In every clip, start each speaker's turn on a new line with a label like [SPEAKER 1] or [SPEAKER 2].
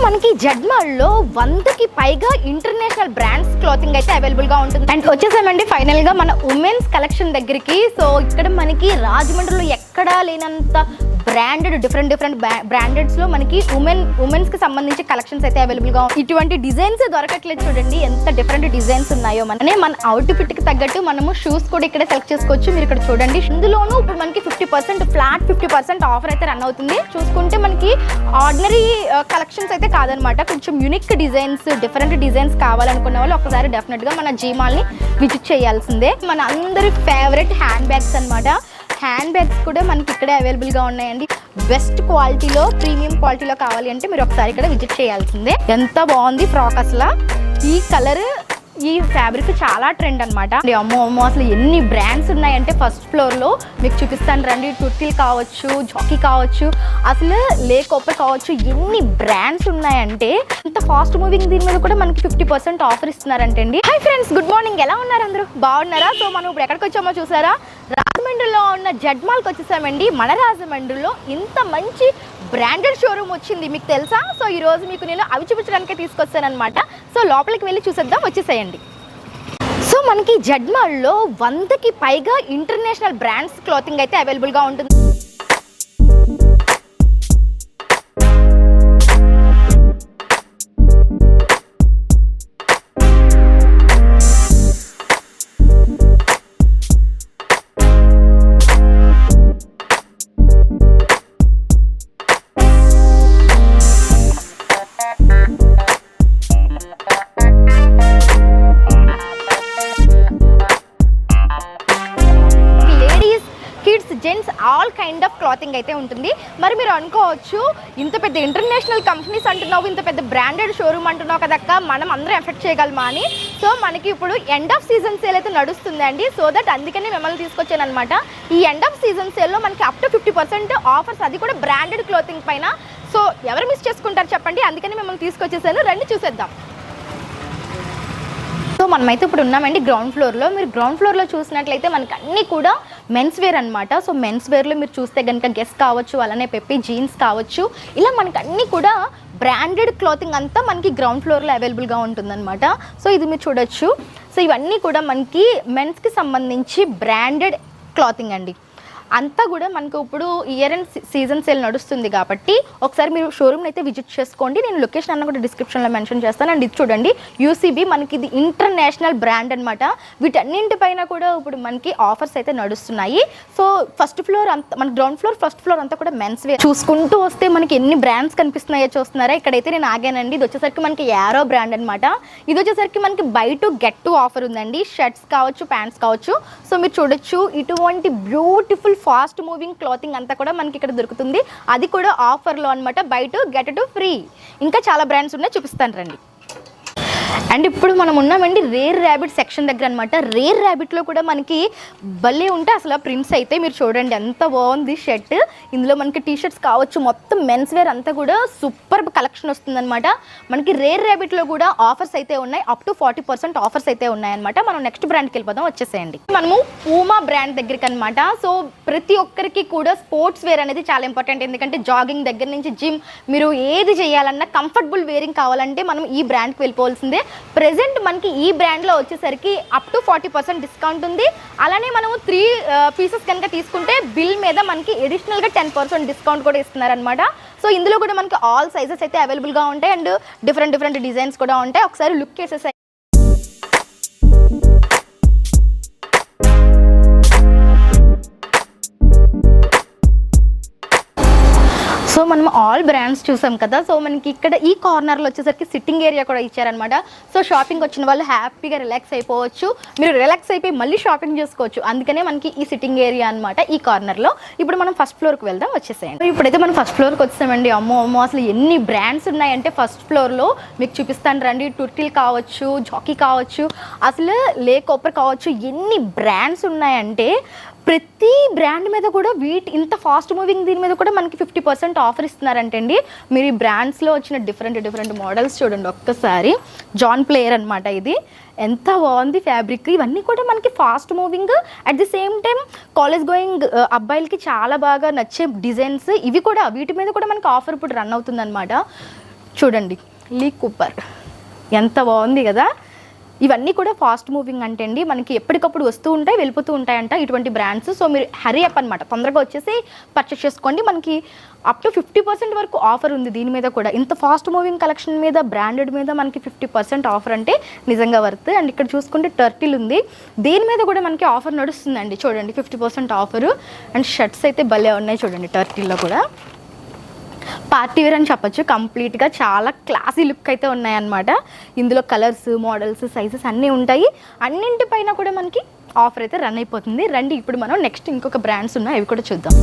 [SPEAKER 1] మనకి జడ్మాల్లో 100కి పైగా international brands clothing అయితే అవైలబుల్ గా ఉంటుంది. అండ్ వచ్చేసామండి ఫైనల్ గా మన ఉమెన్స్ కలెక్షన్ దగ్గరికి. సో ఇక్కడ మనకి రాజమండ్రిలో ఎక్కడా లేనంత బ్రాండెడ్ డిఫరెంట్ బ్రాండెడ్స్ లో మనకి ఉమెన్స్ కి సంబంధించి కలెక్షన్స్ అయితే అవైలబుల్ గా ఇటువంటి డిజైన్స్ దొరకట్లేదు. చూడండి ఎంత డిఫరెంట్ డిజైన్స్ ఉన్నాయో. మన అవుట్ ఫిట్ కి తగ్గట్టు మనము షూస్ కూడా ఇక్కడ సెలెక్ట్ చేసుకోవచ్చు. మీరు ఇక్కడ చూడండి, ఇందులోనూ ఇప్పుడు మనకి 50% ఫ్లాట్ 50% ఆఫర్ అయితే రన్ అవుతుంది. చూసుకుంటే మనకి ఆర్డినరీ కలెక్షన్స్ అయితే కాదనమాట, కొంచెం యూనిక్ డిజైన్స్ డిఫరెంట్ డిజైన్స్ కావాలనుకున్న వాళ్ళు ఒకసారి డెఫినెట్ గా మన జీమాల్ ని విజిట్ చేయాల్సిందే. మన అందరి ఫేవరెట్ హ్యాండ్ బ్యాగ్స్ అనమాట. హ్యాండ్ బ్యాగ్స్ కూడా మనకి ఇక్కడే అవైలబుల్ గా ఉన్నాయండి. బెస్ట్ క్వాలిటీలో ప్రీమియం క్వాలిటీలో కావాలి అంటే మీరు ఒకసారి ఇక్కడ విజిట్ చేయాల్సిందే. ఎంత బాగుంది ఫ్రాక్ అసలు. ఈ కలర్ ఈ ఫ్యాబ్రిక్ చాలా ట్రెండ్ అనమాట. అమ్మో అసలు ఎన్ని బ్రాండ్స్ ఉన్నాయంటే ఫస్ట్ ఫ్లోర్ లో మీకు చూపిస్తాను రండి. టుర్టిల్ కావచ్చు, జాకీ కావచ్చు, అసలు లేకోపర్ కావచ్చు, ఎన్ని బ్రాండ్స్ ఉన్నాయంటే ఇంత ఫాస్ట్ మూవింగ్ దీని మీద కూడా మనకి 50% ఆఫర్ ఇస్తున్నారంటే అండి. Hi friends, good morning. ఎలా ఉన్నారు అందరూ? బాగున్నారా? సో మనం ఇప్పుడు ఎక్కడికి వచ్చామో చూసారా? రాజమండ్రిలో ఉన్న జడ్మాల్కి వచ్చేసామండి. మన రాజమండ్రిలో ఇంత మంచి బ్రాండెడ్ షోరూమ్ వచ్చింది, మీకు తెలుసా? సో ఈ రోజు మీకు నేను అవి చూపించడానికి తీసుకొస్తాను అనమాట. సో లోపలికి వెళ్ళి చూసేద్దాం, వచ్చేసేయండి. సో మనకి జడ్మాల్లో 100కి పైగా ఇంటర్నేషనల్ బ్రాండ్స్ క్లాతింగ్ అయితే అవైలబుల్ గా ఉంటుంది. Gents all kind of clothing అయితే ఉంటుంది. మరి మీరు అనుకోవచ్చు, ఇంత పెద్ద ఇంటర్నేషనల్ కంపెనీస్ అంటున్నావు, ఇంత పెద్ద బ్రాండెడ్ షోరూమ్ అంటున్నావు కదక్క, మనం అందరం ఎఫెక్ట్ చేయగలమా అని. సో మనకి ఇప్పుడు ఎండ్ ఆఫ్ సీజన్ సేల్ అయితే నడుస్తుందండి. సో దట్ అందుకని మిమ్మల్ని తీసుకొచ్చాను అనమాట. ఈ ఎండ్ ఆఫ్ సీజన్ సేల్లో మనకి అప్ టు 50% ఆఫర్స్, అది కూడా బ్రాండెడ్ క్లాతింగ్ పైన. సో ఎవరు మిస్ చేసుకుంటారు చెప్పండి, అందుకని మిమ్మల్ని తీసుకొచ్చేసాను. రండి చూసేద్దాం. సో మనమైతే ఇప్పుడు ఉన్నామండి గ్రౌండ్ ఫ్లోర్లో. మీరు గ్రౌండ్ ఫ్లోర్లో చూసినట్లయితే మనకి అన్నీ కూడా మెన్స్ వేర్ అనమాట. సో మెన్స్ వేర్లో మీరు చూస్తే కనుక గెస్ కావచ్చు, అలానే పెప్పి జీన్స్ కావచ్చు, ఇలా మనకి అన్నీ కూడా బ్రాండెడ్ క్లాతింగ్ అంతా మనకి గ్రౌండ్ ఫ్లోర్లో అవైలబుల్గా ఉంటుందన్నమాట. సో ఇది మీరు చూడొచ్చు. సో ఇవన్నీ కూడా మనకి మెన్స్కి సంబంధించి బ్రాండెడ్ క్లాతింగ్ అండి. అంతా కూడా మనకు ఇప్పుడు ఇయర్ అండ్ సీజన్ సేల్ నడుస్తుంది కాబట్టి ఒకసారి మీరు షోరూమ్ని అయితే విజిట్ చేసుకోండి. నేను లొకేషన్ అన్న కూడా డిస్క్రిప్షన్లో మెన్షన్ చేస్తాను. అండ్ ఇది చూడండి, యూసీబీ మనకి ఇది ఇంటర్నేషనల్ బ్రాండ్ అనమాట. వీటన్నింటిపైన కూడా ఇప్పుడు మనకి ఆఫర్స్ అయితే నడుస్తున్నాయి. సో ఫస్ట్ ఫ్లోర్ అంతా మన గ్రౌండ్ ఫ్లోర్, ఫస్ట్ ఫ్లోర్ అంతా కూడా మెన్స్ వేర్. చూసుకుంటూ వస్తే మనకి ఎన్ని బ్రాండ్స్ కనిపిస్తున్నాయో చూస్తున్నారా? ఇక్కడైతే నేను ఆగానండి. ఇది వచ్చేసరికి మనకి యారో బ్రాండ్ అనమాట. ఇది వచ్చేసరికి మనకి by to get to offer ఉందండి. షర్ట్స్ కావచ్చు, ప్యాంట్స్ కావచ్చు. సో మీరు చూడొచ్చు, ఇటువంటి బ్యూటిఫుల్ ఫాస్ట్ మూవింగ్ క్లాతింగ్ అంతా కూడా మనకి ఇక్కడ దొరుకుతుంది. అది కూడా ఆఫర్లో అనమాట. By to get to free. ఇంకా చాలా బ్రాండ్స్ ఉన్నాయి, చూపిస్తాను రండి. అండ్ ఇప్పుడు మనం ఉన్నామండి రేర్ ర్యాబిట్ సెక్షన్ దగ్గర అనమాట. రేర్ ర్యాబిట్లో కూడా మనకి భలే ఉంటాయి అసలు ప్రింట్స్ అయితే. మీరు చూడండి ఎంత బాగుంది షర్ట్. ఇందులో మనకి టీ షర్ట్స్ కావచ్చు, మొత్తం మెన్స్ వేర్ అంతా కూడా సూపర్ కలెక్షన్ వస్తుందన్నమాట. మనకి రేర్ ర్యాబిట్లో కూడా ఆఫర్స్ అయితే ఉన్నాయి, అప్ టు 40% ఆఫర్స్ అయితే ఉన్నాయన్నమాట. మనం నెక్స్ట్ బ్రాండ్కి వెళ్ళిపోదాం, వచ్చేసేయండి. మనము పూమా బ్రాండ్ దగ్గరికి అనమాట. సో ప్రతి ఒక్కరికి కూడా స్పోర్ట్స్ వేర్ అనేది చాలా ఇంపార్టెంట్. ఎందుకంటే జాగింగ్ దగ్గర నుంచి జిమ్, మీరు ఏది చేయాలన్నా కంఫర్టబుల్ వేరింగ్ కావాలంటే మనం ఈ బ్రాండ్కి వెళ్ళిపోవాల్సిందే. ప్రెజెంట్ మనకి ఈ బ్రాండ్లో వచ్చేసరికి అప్ టు 40% డిస్కౌంట్ ఉంది. అలానే మనము 3 పీసెస్ కనుక తీసుకుంటే బిల్ మీద మనకి అడిషనల్గా 10% డిస్కౌంట్ కూడా ఇస్తున్నారనమాట. సో ఇందులో కూడా మనకి ఆల్ సైజెస్ అయితే అవైలబుల్గా ఉంటాయి. అండ్ డిఫరెంట్ డిజైన్స్ కూడా ఉంటాయి. ఒకసారి లుక్ చేసేసాయి. సో మనం ఆల్ బ్రాండ్స్ చూసాం కదా. సో మనకి ఇక్కడ ఈ కార్నర్లో వచ్చేసరికి సిట్టింగ్ ఏరియా కూడా ఇచ్చారనమాట. సో షాపింగ్ వచ్చిన వాళ్ళు హ్యాపీగా రిలాక్స్ అయిపోవచ్చు. మీరు రిలాక్స్ అయిపోయి మళ్ళీ షాపింగ్ చేసుకోవచ్చు. అందుకనే మనకి ఈ సిట్టింగ్ ఏరియా అనమాట ఈ కార్నర్లో. ఇప్పుడు మనం ఫస్ట్ ఫ్లోర్కి వెళ్దాం, వచ్చేసేయండి. ఇప్పుడైతే మనం ఫస్ట్ ఫ్లోర్కి వచ్చామండి. అమ్మో అసలు ఎన్ని బ్రాండ్స్ ఉన్నాయంటే ఫస్ట్ ఫ్లోర్లో మీకు చూపిస్తాను రండి. టుర్టిల్ కావచ్చు, జాకీ కావచ్చు, అసలు లేకోపర్ కావచ్చు, ఎన్ని బ్రాండ్స్ ఉన్నాయంటే ప్రతి బ్రాండ్ మీద కూడా ఇంత ఫాస్ట్ మూవింగ్ దీని మీద కూడా మనకి 50% ఆఫర్ ఇస్తున్నారంటే అండి. మీరు ఈ బ్రాండ్స్లో వచ్చిన డిఫరెంట్ మోడల్స్ చూడండి ఒక్కసారి. జాన్ ప్లేయర్ అనమాట ఇది. ఎంత బాగుంది ఫ్యాబ్రిక్. ఇవన్నీ కూడా మనకి fast moving, at the same time college going అబ్బాయిలకి చాలా బాగా నచ్చే డిజైన్స్. ఇవి కూడా వీటి మీద కూడా మనకి ఆఫర్ ఇప్పుడు రన్ అవుతుంది అనమాట. చూడండి లీ కూపర్ ఎంత బాగుంది కదా. ఇవన్నీ కూడా ఫాస్ట్ మూవింగ్ అంటే అండి, మనకి ఎప్పటికప్పుడు వస్తూ ఉంటాయి వెళ్ళిపోతూ ఉంటాయంట ఇటువంటి బ్రాండ్స్. సో మీరు హరీ అప్ అనమాట, తొందరగా వచ్చేసి పర్చేస్ చేసుకోండి. మనకి అప్ టు 50% వరకు ఆఫర్ ఉంది దీని మీద కూడా. ఇంత ఫాస్ట్ మూవింగ్ కలెక్షన్ మీద, బ్రాండెడ్ మీద మనకి 50% ఆఫర్ అంటే నిజంగా వర్త్. అండ్ ఇక్కడ చూసుకుంటే టర్టిల్ ఉంది, దీని మీద కూడా మనకి ఆఫర్ నడుస్తుందండి. చూడండి 50% ఆఫరు. అండ్ షర్ట్స్ అయితే భలే ఉన్నాయి చూడండి, టర్టిల్లో కూడా పార్టీ వేర్ అని చెప్పొచ్చు. కంప్లీట్గా చాలా క్లాసీ లుక్ అయితే ఉన్నాయన్నమాట. ఇందులో కలర్స్, మోడల్స్, సైజెస్ అన్నీ ఉంటాయి. అన్నింటిపైన కూడా మనకి ఆఫర్ అయితే రన్ అయిపోతుంది. రండి ఇప్పుడు మనం నెక్స్ట్ ఇంకొక బ్రాండ్స్ ఉన్నాయి, అవి కూడా చూద్దాం.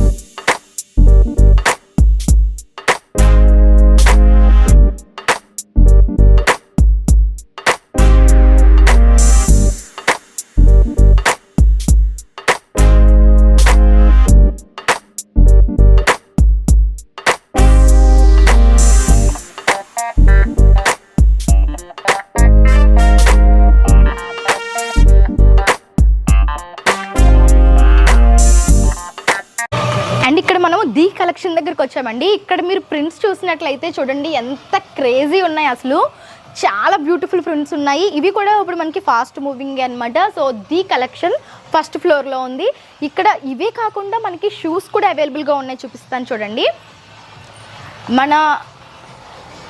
[SPEAKER 1] ది కలెక్షన్ దగ్గరికి వచ్చామండి. ఇక్కడ మీరు ప్రింట్స్ చూసినట్లయితే చూడండి ఎంత క్రేజీ ఉన్నాయి అసలు. చాలా బ్యూటిఫుల్ ప్రింట్స్ ఉన్నాయి. ఇవి కూడా ఇప్పుడు మనకి ఫాస్ట్ మూవింగ్ అనమాట. సో ది కలెక్షన్ ఫస్ట్ ఫ్లోర్లో ఉంది. ఇక్కడ ఇవే కాకుండా మనకి షూస్ కూడా అవైలబుల్గా ఉన్నాయి, చూపిస్తాను చూడండి. మన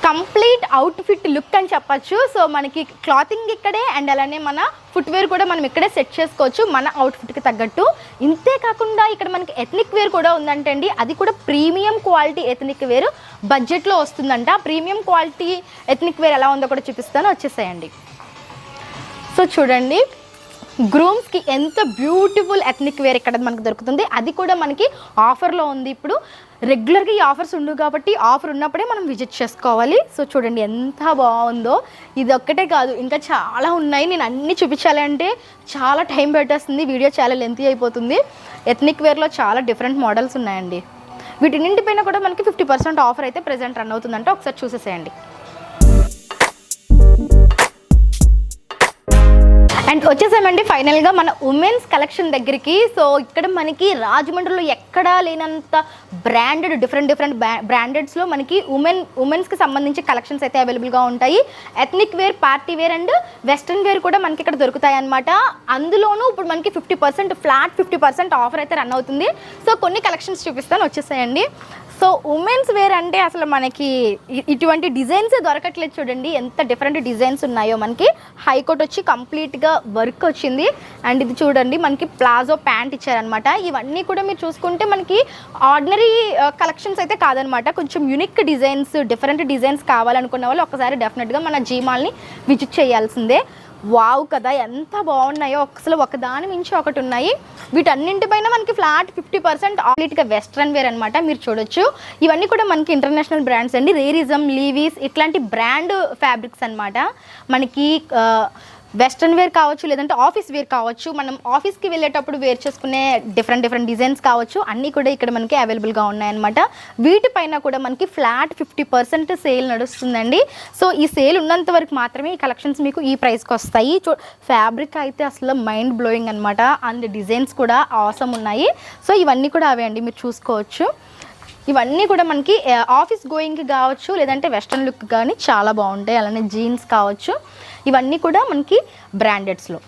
[SPEAKER 1] కంప్లీట్ అవుట్ఫిట్ లుక్ అని చెప్పచ్చు. సో మనకి క్లాతింగ్ ఇక్కడే, అండ్ అలానే మన ఫుట్వేర్ కూడా మనం ఇక్కడే సెట్ చేసుకోవచ్చు మన అవుట్ఫిట్కి తగ్గట్టు. ఇంతే కాకుండా ఇక్కడ మనకి ఎథ్నిక్ వేర్ కూడా ఉందంటే అండి, అది కూడా ప్రీమియం క్వాలిటీ ఎథ్నిక్ వేర్ బడ్జెట్లో వస్తుందంట. ప్రీమియం క్వాలిటీ ఎథ్నిక్ వేర్ ఎలా ఉందో కూడా చూపిస్తాను, వచ్చేసాయండి. సో చూడండి గ్రూమ్స్కి ఎంత బ్యూటిఫుల్ ఎథ్నిక్ వేర్ ఇక్కడ మనకు దొరుకుతుంది. అది కూడా మనకి ఆఫర్లో ఉంది. ఇప్పుడు రెగ్యులర్గా ఈ ఆఫర్స్ ఉండవు కాబట్టి ఆఫర్ ఉన్నప్పుడే మనం విజిట్ చేసుకోవాలి. సో చూడండి ఎంత బాగుందో. ఇది ఒక్కటే కాదు, ఇంకా చాలా ఉన్నాయి. నేను అన్నీ చూపించాలంటే చాలా టైం పెట్టేస్తుంది, వీడియో చాలా లెంతీ అయిపోతుంది. ఎథ్నిక్ వేర్లో చాలా డిఫరెంట్ మోడల్స్ ఉన్నాయండి. వీటిన్నింటిపైన కూడా మనకి 50% ఆఫర్ అయితే ప్రెజెంట్ రన్ అవుతుందంటే ఒకసారి చూసేసేయండి. అండ్ వచ్చేసామండి ఫైనల్గా మన ఉమెన్స్ కలెక్షన్ దగ్గరికి. సో ఇక్కడ మనకి రాజమండ్రిలో ఎక్కడా లేనంత బ్రాండెడ్ డిఫరెంట్ బ్రాండెడ్స్లో మనకి ఉమెన్స్కి సంబంధించి కలెక్షన్స్ అయితే అవైలబుల్గా ఉంటాయి. Ethnic wear, party wear and western wear కూడా మనకి ఇక్కడ దొరుకుతాయి అన్నమాట. అందులోనూ ఇప్పుడు మనకి 50% ఫ్లాట్ 50% ఆఫర్ అయితే రన్ అవుతుంది. సో కొన్ని కలెక్షన్స్ చూపిస్తాను, వచ్చేసాయండి. సో ఉమెన్స్ వేర్ అంటే అసలు మనకి ఇటువంటి డిజైన్స్ దొరకట్లేదు. చూడండి ఎంత డిఫరెంట్ డిజైన్స్ ఉన్నాయో. మనకి హైకోట్ వచ్చి కంప్లీట్గా వర్క్ వచ్చింది. అండ్ ఇది చూడండి మనకి ప్లాజో ప్యాంట్ ఇచ్చారనమాట. ఇవన్నీ కూడా మీరు చూసుకుంటే మనకి ఆర్డినరీ కలెక్షన్స్ అయితే కాదనమాట. కొంచెం యూనిక్ డిజైన్స్, డిఫరెంట్ డిజైన్స్ కావాలనుకున్న వాళ్ళు ఒకసారి డెఫినెట్గా మన జీమాల్ని విజిట్ చేయాల్సిందే. వావ్ కదా ఎంత బాగున్నాయో, అసలు ఒకదాని మించి ఒకటి ఉన్నాయి. వీటన్నింటిపైన మనకి ఫ్లాట్ 50% కంప్లీట్గా వెస్ట్రన్ వేర్ అనమాట. మీరు చూడొచ్చు ఇవన్నీ కూడా మనకి ఇంటర్నేషనల్ బ్రాండ్స్ అండి. రేరిజం, లీవీస్ ఇట్లాంటి బ్రాండ్ ఫ్యాబ్రిక్స్ అనమాట. మనకి వెస్ట్రన్ వేర్ కావచ్చు, లేదంటే ఆఫీస్ వేర్ కావచ్చు, మనం ఆఫీస్కి వెళ్ళేటప్పుడు వేర్ చేసుకునే డిఫరెంట్ డిజైన్స్ కావచ్చు, అన్నీ కూడా ఇక్కడ మనకి అవైలబుల్గా ఉన్నాయన్నమాట. వీటిపైన కూడా మనకి ఫ్లాట్ 50% సేల్ నడుస్తుందండి. సో ఈ సేల్ ఉన్నంత వరకు మాత్రమే ఈ కలెక్షన్స్ మీకు ఈ ప్రైస్కి వస్తాయి. ఫ్యాబ్రిక్ అయితే అసలు మైండ్ బ్లోయింగ్ అనమాట. అండ్ డిజైన్స్ కూడా ఆసమ్ ఉన్నాయి. సో ఇవన్నీ కూడా అవే అండి, మీరు చూసుకోవచ్చు. ఇవన్నీ కూడా మనకి ఆఫీస్ గోయింగ్కి కావచ్చు, లేదంటే వెస్ట్రన్ లుక్ కానీ చాలా బాగుంటాయి. అలానే జీన్స్ కావచ్చు, ఇవన్నీ కూడా మనకి బ్రాండెడ్స్లో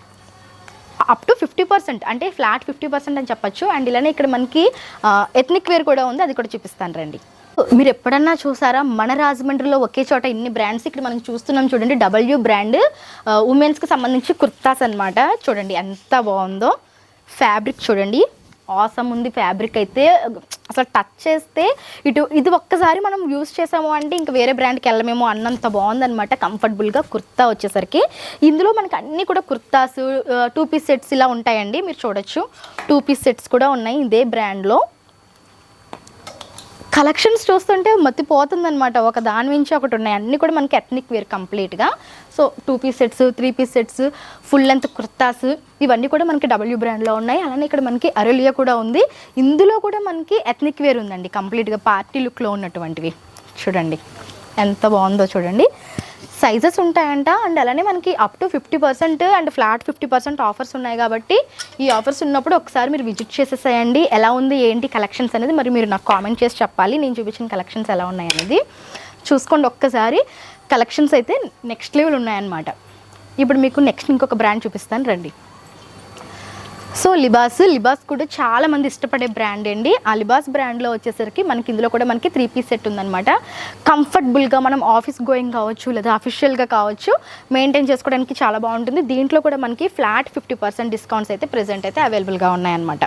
[SPEAKER 1] అప్ టు 50% అంటే ఫ్లాట్ 50% అని చెప్పచ్చు. అండ్ ఇలానే ఇక్కడ మనకి ఎథ్నిక్ వేర్ కూడా ఉంది, అది కూడా చూపిస్తాను రండి. మీరు ఎప్పుడన్నా చూసారా మన రాజమండ్రిలో ఒకే చోట ఇన్ని బ్రాండ్స్? ఇక్కడ మనం చూస్తున్నాం చూడండి, W బ్రాండ్ ఉమెన్స్కి సంబంధించి కుర్తాస్ అనమాట. చూడండి ఎంత బాగుందో. ఫ్యాబ్రిక్ చూడండి ఆసమ్ ఉంది. ఫ్యాబ్రిక్ అయితే అసలు టచ్ చేస్తే ఇది ఒక్కసారి మనం యూస్ చేసాము అంటే ఇంక వేరే బ్రాండ్కి వెళ్ళమేమో అన్నంత బాగుందనమాట. కంఫర్టబుల్గా కుర్తా వచ్చేసరికి ఇందులో మనకి అన్నీ కూడా కుర్తాస్, 2 పీస్ సెట్స్ ఇలా ఉంటాయండి. మీరు చూడొచ్చు 2 పీస్ సెట్స్ కూడా ఉన్నాయి ఇదే బ్రాండ్లో. కలెక్షన్స్ చూస్తుంటే మతిపోతుందనమాట. ఒక దాని నుంచి ఒకటి ఉన్నాయి. అన్నీ కూడా మనకి ఎథ్నిక్ వేర్ కంప్లీట్గా. So 2 piece sets, 3 piece sets, full length kurtas ఇవన్నీ కూడా మనకి W బ్రాండ్లో ఉన్నాయి. అలానే ఇక్కడ మనకి అరెలియా కూడా ఉంది. ఇందులో కూడా మనకి ఎథ్నిక్ వేర్ ఉందండి, కంప్లీట్గా పార్టీ లుక్లో ఉన్నటువంటివి. చూడండి ఎంత బాగుందో చూడండి. సైజెస్ ఉంటాయంట. అండ్ అలానే మనకి up to 50% and flat 50% offers ఉన్నాయి కాబట్టి ఈ ఆఫర్స్ ఉన్నప్పుడు ఒకసారి మీరు విజిట్ చేసేసేయండి. ఎలా ఉంది ఏంటి కలెక్షన్స్ అనేది మరి మీరు నాకు కామెంట్ చేసి చెప్పాలి, నేను చూపించిన కలెక్షన్స్ ఎలా ఉన్నాయి అనేది. చూసుకోండి ఒక్కసారి, కలెక్షన్స్ అయితే నెక్స్ట్ లెవెల్ ఉన్నాయన్నమాట. ఇప్పుడు మీకు నెక్స్ట్ ఇంకొక బ్రాండ్ చూపిస్తాను రండి. సో లిబాస్ కూడా చాలా మంది ఇష్టపడే బ్రాండ్ అండి. ఆ లిబాస్ బ్రాండ్లో వచ్చేసరికి మనకి ఇందులో కూడా మనకి 3 పీస్ సెట్ ఉందన్నమాట. కంఫర్టబుల్గా మనం ఆఫీస్ గోయింగ్ కావచ్చు లేదా అఫీషియల్గా కావచ్చు మెయింటైన్ చేసుకోవడానికి చాలా బాగుంటుంది. దీంట్లో కూడా మనకి ఫ్లాట్ 50% డిస్కౌంట్స్ అయితే ప్రెజెంట్ అయితే అవైలబుల్గా ఉన్నాయన్నమాట.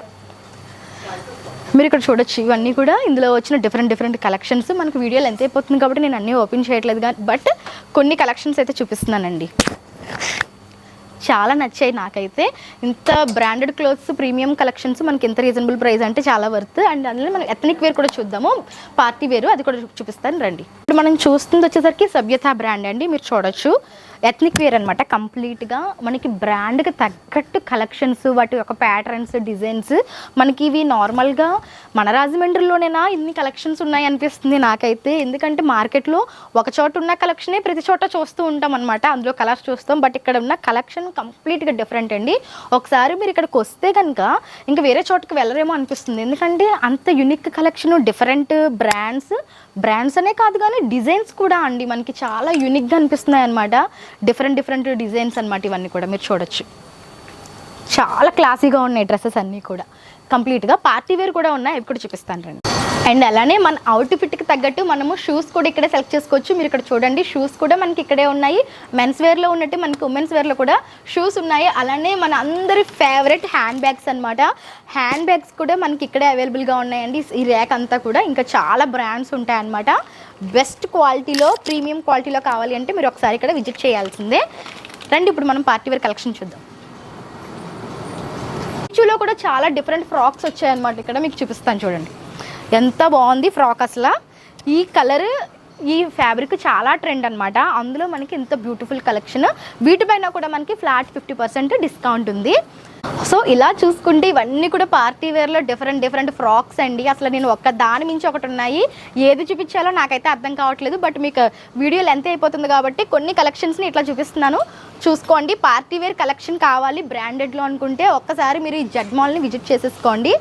[SPEAKER 1] మీరు ఇక్కడ చూడొచ్చు, ఇవన్నీ కూడా ఇందులో వచ్చిన డిఫరెంట్ కలెక్షన్స్. మనకు వీడియోలు ఎంత అయిపోతుంది కాబట్టి నేను అన్నీ ఓపెన్ చేయట్లేదు కానీ బట్ కొన్ని కలెక్షన్స్ అయితే చూపిస్తున్నానండి. చాలా నచ్చాయి నాకైతే. ఇంత బ్రాండెడ్ క్లోత్స్, ప్రీమియం కలెక్షన్స్ మనకి ఎంత రీజనబుల్ ప్రైస్ అంటే చాలా వర్త్. అండ్ అందులో మనం ఎథనిక్ వేర్ కూడా చూద్దాము, పార్టీ వేరు అది కూడా చూపిస్తాను రండి. ఇప్పుడు మనం చూస్తుంది వచ్చేసరికి సభ్యత బ్రాండ్ అండి. మీరు చూడొచ్చు ఎథనిక్ వేర్ అనమాట. కంప్లీట్గా మనకి బ్రాండ్కి తగ్గట్టు కలెక్షన్స్, వాటి యొక్క ప్యాటర్న్స్, డిజైన్స్ మనకి ఇవి నార్మల్గా మన రాజమండ్రిలోనేనా ఇన్ని కలెక్షన్స్ ఉన్నాయి అనిపిస్తుంది నాకైతే. ఎందుకంటే మార్కెట్లో ఒక చోట ఉన్న కలెక్షనే ప్రతి చోట చూస్తూ ఉంటాం అనమాట, అందులో కలర్స్ చూస్తాం. బట్ ఇక్కడ ఉన్న కలెక్షన్ కంప్లీట్గా డిఫరెంట్ అండి. ఒకసారి మీరు ఇక్కడికి వస్తే కనుక ఇంకా వేరే చోటుకి వెళ్ళరేమో అనిపిస్తుంది. ఎందుకంటే అంత యూనిక్ కలెక్షన్, డిఫరెంట్ బ్రాండ్స్ అనే కాదు కానీ డిజైన్స్ కూడా అండి మనకి చాలా యూనిక్గా అనిపిస్తున్నాయి అనమాట. డిఫరెంట్ డిజైన్స్ అనమాట. ఇవన్నీ కూడా మీరు చూడొచ్చు, చాలా క్లాసీగా ఉన్నాయి డ్రెస్సెస్ అన్నీ కూడా. కంప్లీట్గా పార్టీ వేర్ కూడా ఉన్నాయి, అవి కూడా చూపిస్తాను రండి. అండ్ అలానే మన అవుట్ఫిట్కి తగ్గట్టు మనము షూస్ కూడా ఇక్కడే సెలెక్ట్ చేసుకోవచ్చు. మీరు ఇక్కడ చూడండి, షూస్ కూడా మనకి ఇక్కడే ఉన్నాయి. మెన్స్ వేర్లో ఉన్నట్టు మనకి ఉమెన్స్ వేర్లో కూడా షూస్ ఉన్నాయి. అలానే మన అందరి ఫేవరెట్ హ్యాండ్ బ్యాగ్స్ అనమాట. హ్యాండ్ బ్యాగ్స్ కూడా మనకి ఇక్కడే అవైలబుల్గా ఉన్నాయండి. ఈ ర్యాక్ అంతా కూడా ఇంకా చాలా బ్రాండ్స్ ఉంటాయన్నమాట. బెస్ట్ క్వాలిటీలో, ప్రీమియం క్వాలిటీలో కావాలి అంటే మీరు ఒకసారి ఇక్కడ విజిట్ చేయాల్సిందే. రండి ఇప్పుడు మనం పార్టీ వేర్ కలెక్షన్ చూద్దాం. లో కూడా చాలా డిఫరెంట్ ఫ్రాక్స్ వచ్చాయన్నమాట. ఇక్కడ మీకు చూపిస్తాను చూడండి, ఎంత బాగుంది ఫ్రాక్ అసలు. ఈ కలర్, ఈ ఫ్యాబ్రిక్ చాలా ట్రెండ్ అనమాట. అందులో మనకి ఇంత బ్యూటిఫుల్ కలెక్షన్. వీటిపైన కూడా మనకి ఫ్లాట్ 50% డిస్కౌంట్ ఉంది. సో ఇలా చూసుకుంటే ఇవన్నీ కూడా పార్టీ వేర్లో డిఫరెంట్ ఫ్రాక్స్ అండి. అసలు నేను ఒక్క దాని మించి ఒకటి ఉన్నాయి, ఏది చూపించాలో నాకైతే అర్థం కావట్లేదు. బట్ మీకు వీడియో లెంత్ అయిపోతుంది కాబట్టి కొన్ని కలెక్షన్స్ని ఇట్లా చూపిస్తున్నాను, చూసుకోండి. పార్టీ వేర్ కలెక్షన్ కావాలి బ్రాండెడ్లో అనుకుంటే ఒక్కసారి మీరు ఈ జడ్ మాల్ని విజిట్ చేసేసుకోండి,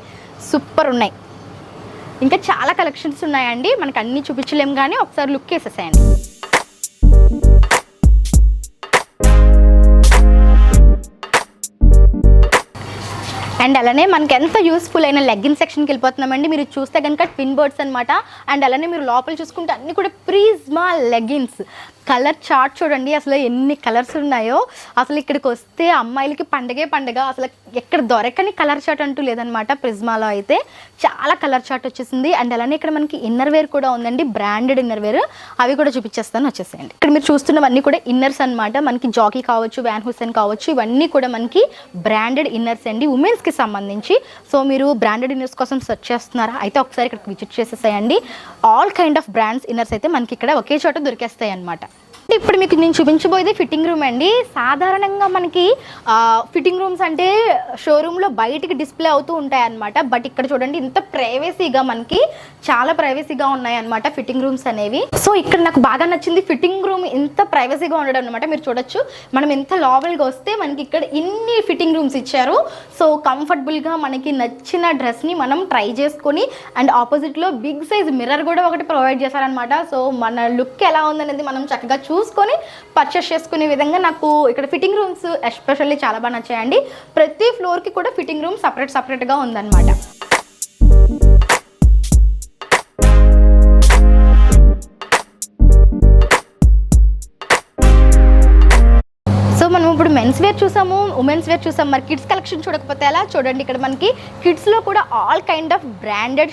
[SPEAKER 1] సూపర్ ఉన్నాయి. ఇంకా చాలా కలెక్షన్స్ ఉన్నాయండి, మనకు అన్నీ చూపించలేము కానీ ఒకసారి లుక్ వేసేసేయండి. అండ్ అలానే మనకి ఎంత యూస్ఫుల్ అయిన లెగ్గిన్ సెక్షన్కి వెళ్ళిపోతున్నామండి. మీరు చూస్తే కనుక ట్విన్ బర్డ్స్ అనమాట. అండ్ అలానే మీరు లోపల చూసుకుంటే అన్నీ కూడా ప్రిజ్మా లెగ్గిన్స్. కలర్ చార్ట్ చూడండి, అసలు ఎన్ని కలర్స్ ఉన్నాయో. అసలు ఇక్కడికి వస్తే అమ్మాయిలకి పండగ. అసలు ఎక్కడ దొరకని కలర్ చార్ట్ అంటూ లేదనమాట. ప్రిజ్మాలో అయితే చాలా కలర్ చార్ట్ వచ్చేసింది. అండ్ అలానే ఇక్కడ మనకి ఇన్నర్ వేర్ కూడా ఉందండి, బ్రాండెడ్ ఇన్నర్ వేర్. అవి కూడా చూపించేస్తాను, వచ్చేసేయండి. ఇక్కడ మీరు చూస్తున్నవన్నీ కూడా ఇన్నర్స్ అనమాట. మనకి జాకీ కావచ్చు, వ్యాన్ హుస్సేన్ కావచ్చు, ఇవన్నీ కూడా మనకి బ్రాండెడ్ ఇన్నర్స్ అండి, ఉమెన్స్కి సంబంధించి. సో మీరు బ్రాండెడ్ ఇన్నర్స్ కోసం సెర్చ్ చేస్తున్నారా అయితే ఒకసారి ఇక్కడికి విజిట్ చేసేసేయండి. All kind of brands inners అయితే మనకి ఇక్కడ ఒకే చోట దొరికేస్తాయి అనమాట. ఇప్పుడు మీకు నేను చూపించబోయేది ఫిట్టింగ్ రూమ్ అండి. సాధారణంగా మనకి ఫిట్టింగ్ రూమ్స్ అంటే షోరూంలో బయటికి డిస్ప్లే అవుతూ ఉంటాయి అన్నమాట. బట్ ఇక్కడ చూడండి ఇంత ప్రైవసీగా, మనకి చాలా ప్రైవసీగా ఉన్నాయి అన్నమాట ఫిట్టింగ్ రూమ్స్ అనేవి. సో ఇక్కడ నాకు బాగా నచ్చింది ఫిట్టింగ్ రూమ్ ఇంత ప్రైవసీగా ఉండడం అనమాట. మీరు చూడొచ్చు, మనం ఎంత లోపలికి వస్తే మనకి ఇక్కడ ఇన్ని ఫిట్టింగ్ రూమ్స్ ఇచ్చారు. సో కంఫర్టబుల్గా మనకి నచ్చిన డ్రెస్ని మనం ట్రై చేసుకొని, అండ్ ఆపోజిట్లో బిగ్ సైజ్ మిర్రర్ కూడా ఒకటి ప్రొవైడ్ చేశారనమాట. సో మన లుక్ ఎలా ఉందనేది మనం చక్కగా చూసుకొని పర్చేస్ చేసుకునే విధంగా నాకు ఇక్కడ ఫిట్టింగ్ రూమ్స్ ఎస్పెషల్లీ చాలా బాగా నచ్చాయండి. ప్రతి ఫ్లోర్కి కూడా ఫిట్టింగ్ రూమ్ సపరేట్గా ఉందన్నమాట. మనం ఇప్పుడు మెన్స్ వేర్ చూసాము, ఉమెన్స్ వేర్ చూసాము, మరి కిడ్స్ కలెక్షన్ చూడకపోతే ఎలా? చూడండి, ఇక్కడ మనకి కిడ్స్లో కూడా all kind of branded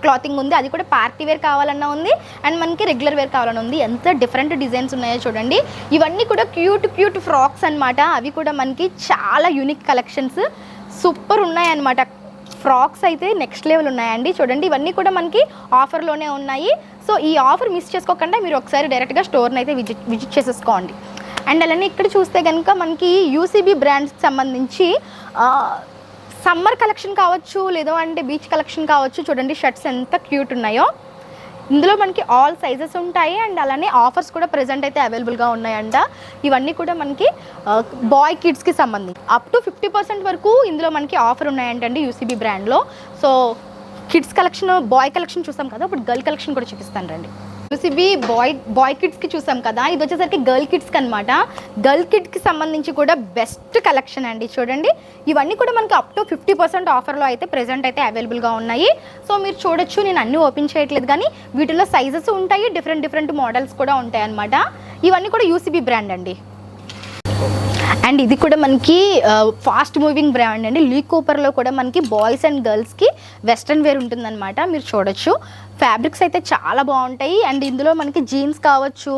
[SPEAKER 1] clothing ఉంది. అది కూడా పార్టీ వేర్ కావాలన్నా ఉంది, అండ్ మనకి రెగ్యులర్ వేర్ కావాలన్నా ఉంది. ఎంత డిఫరెంట్ డిజైన్స్ ఉన్నాయో చూడండి. ఇవన్నీ కూడా క్యూట్ ఫ్రాక్స్ అనమాట. అవి కూడా మనకి చాలా యూనిక్ కలెక్షన్స్, సూపర్ ఉన్నాయన్నమాట. ఫ్రాక్స్ అయితే నెక్స్ట్ లెవెల్ ఉన్నాయండి. చూడండి, ఇవన్నీ కూడా మనకి ఆఫర్లోనే ఉన్నాయి. సో ఈ ఆఫర్ మిస్ చేసుకోకుండా మీరు ఒకసారి డైరెక్ట్గా స్టోర్ని అయితే విజిట్ చేసేసుకోండి. అండ్ అలానే ఇక్కడ చూస్తే కనుక మనకి యూసీబీ బ్రాండ్స్కి సంబంధించి సమ్మర్ కలెక్షన్ కావచ్చు, లేదో అంటే బీచ్ కలెక్షన్ కావచ్చు. చూడండి షర్ట్స్ ఎంత క్యూట్ ఉన్నాయో. ఇందులో మనకి ఆల్ సైజెస్ ఉంటాయి, అండ్ అలానే ఆఫర్స్ కూడా ప్రెజెంట్ అయితే అవైలబుల్గా ఉన్నాయంట. ఇవన్నీ కూడా మనకి బాయ్ కిడ్స్కి సంబంధించి అప్ టు 50% వరకు ఇందులో మనకి ఆఫర్ ఉన్నాయంటండి యూసీబీ బ్రాండ్లో. So kids collection, boy collection చూసాం కదా, ఇప్పుడు గర్ల్ కలెక్షన్ కూడా చూపిస్తాను రండి. ఇవి బాయ్ కిడ్స్కి చూసాం కదా, ఇది వచ్చేసరికి గర్ల్ కిడ్స్కి అనమాట. గర్ల్ కిడ్స్కి సంబంధించి కూడా బెస్ట్ కలెక్షన్ అండి. చూడండి, ఇవన్నీ కూడా మనకి అప్ టు 50% ఆఫర్లో అయితే ప్రెజెంట్ అయితే అవైలబుల్గా ఉన్నాయి. సో మీరు చూడొచ్చు, నేను అన్నీ ఓపెన్ చేయట్లేదు కానీ వీటిలో సైజెస్ ఉంటాయి, డిఫరెంట్ మోడల్స్ కూడా ఉంటాయి అనమాట. ఇవన్నీ కూడా యూసీబీ బ్రాండ్ అండి. అండ్ ఇది కూడా మనకి ఫాస్ట్ మూవింగ్ బ్రాండ్ అండి. లీ కూపర్లో కూడా మనకి బాయ్స్ అండ్ గర్ల్స్కి వెస్ట్రన్ వేర్ ఉంటుందన్నమాట. మీరు చూడొచ్చు, ఫ్యాబ్రిక్స్ అయితే చాలా బాగుంటాయి. అండ్ ఇందులో మనకి జీన్స్ కావచ్చు,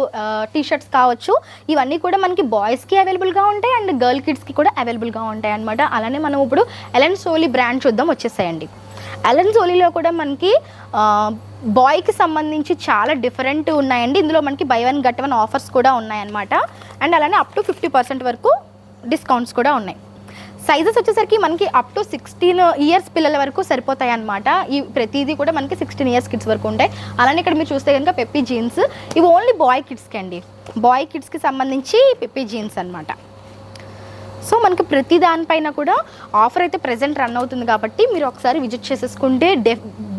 [SPEAKER 1] టీషర్ట్స్ కావచ్చు, ఇవన్నీ కూడా మనకి బాయ్స్కి అవైలబుల్గా ఉంటాయి అండ్ గర్ల్ కిడ్స్కి కూడా అవైలబుల్గా ఉంటాయి అనమాట. అలానే మనం ఇప్పుడు ఎలెన్ సోలీ బ్రాండ్ చూద్దాం, వచ్చేసాయండి. ఎలెన్ సోలీలో కూడా మనకి బాయ్కి సంబంధించి చాలా డిఫరెంట్ ఉన్నాయండి. ఇందులో మనకి by one get one offers కూడా ఉన్నాయన్నమాట. అండ్ అలానే అప్ టు 50% వరకు డిస్కౌంట్స్ కూడా ఉన్నాయి. సైజెస్ వచ్చేసరికి మనకి అప్ టు 16 ఇయర్స్ పిల్లల వరకు సరిపోతాయి అనమాట. ఈ ప్రతిదీ కూడా మనకి 16 ఇయర్స్ కిడ్స్ వరకు ఉంటాయి. అలానే ఇక్కడ మీరు చూస్తే కనుక పెప్పీ జీన్స్, ఇవి ఓన్లీ బాయ్ కిడ్స్కి అండి. బాయ్ కిడ్స్కి సంబంధించి పెప్పీ జీన్స్ అనమాట. సో మనకి ప్రతి దానిపైన కూడా ఆఫర్ అయితే ప్రెజెంట్ రన్ అవుతుంది కాబట్టి మీరు ఒకసారి విజిట్ చేసేసుకుంటే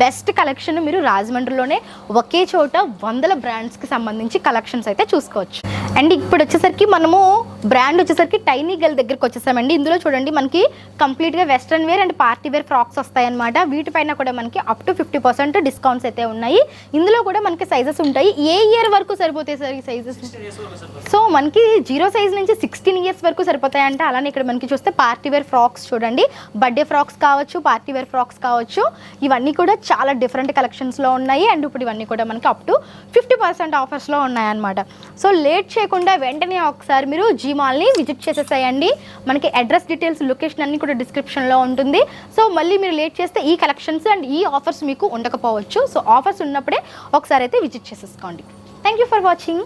[SPEAKER 1] బెస్ట్ కలెక్షన్ మీరు రాజమండ్రిలోనే ఒకే చోట 100 బ్రాండ్స్కి సంబంధించి కలెక్షన్స్ అయితే చూసుకోవచ్చు. అండ్ ఇప్పుడు వచ్చేసరికి మనము బ్రాండ్ వచ్చేసరికి టైనీ గర్ల్ దగ్గరికి వచ్చేసామండి. ఇందులో చూడండి, మనకి కంప్లీట్గా western wear and party wear frocks వస్తాయన్నమాట. వీటిపైన కూడా మనకి అప్ టు 50% డిస్కౌంట్స్ అయితే ఉన్నాయి. ఇందులో కూడా మనకి సైజెస్ ఉంటాయి. ఏ ఇయర్ వరకు సరిపోతాయి సార్ ఈ సైజెస్? సో మనకి 0 సైజ్ నుంచి 16 ఇయర్స్ వరకు సరిపోతాయంట. అలానే ఇక్కడ మనకి చూస్తే పార్టీ వేర్ ఫ్రాక్స్ చూడండి, బర్త్డే ఫ్రాక్స్ కావచ్చు, పార్టీ వేర్ ఫ్రాక్స్ కావచ్చు, ఇవన్నీ కూడా చాలా డిఫరెంట్ కలెక్షన్స్లో ఉన్నాయి. అండ్ ఇప్పుడు ఇవన్నీ కూడా మనకి అప్ టు 50% ఆఫర్స్లో ఉన్నాయన్నమాట. సో లేట్ చేయకుండా వెంటనే ఒకసారి మీరు జీమాల్ని విజిట్ చేసేసాయండి. మనకి అడ్రస్ డీటెయిల్స్, లొకేషన్ అన్నీ కూడా డిస్క్రిప్షన్లో ఉంటుంది. సో మళ్ళీ మీరు లేట్ చేస్తే ఈ కలెక్షన్స్ అండ్ ఈ ఆఫర్స్ మీకు ఉండకపోవచ్చు. సో ఆఫర్స్ ఉన్నప్పుడే ఒకసారి అయితే విజిట్ చేసేసుకోండి. Thank you for watching.